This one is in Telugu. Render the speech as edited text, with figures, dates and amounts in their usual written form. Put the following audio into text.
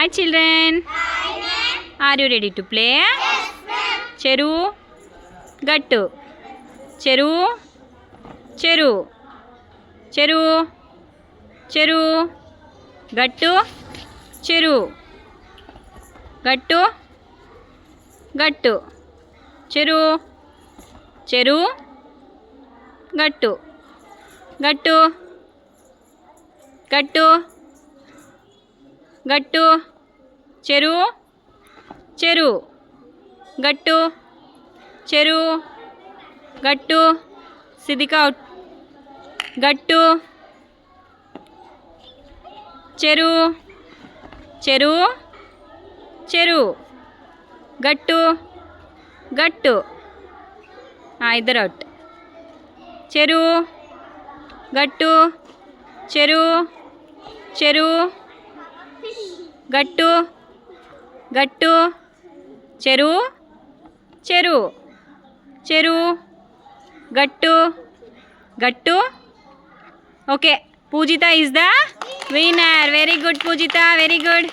Hi children. Hi, ma'am. Are you ready to play? Yes, ma'am. చెరు గట్టు చెరు చెరు చెరు చెరు గట్టు చెరు గట్టు గట్టు చెరు చెరు గట్టు గట్టు గట్టు గట్టు చెరు చెరు గట్టు చెరు గట్టు సిద్దిక్ అవుట్ గట్టు చెరు చెరు చెరు గట్టు గట్టు ఇద్దరు అవుట్ చెరు గట్టు చెరు చెరు గట్టు గట్టు చెరు చెరు చెరు గట్టు గట్టు okay Pujitha is the winner very good Pujitha very good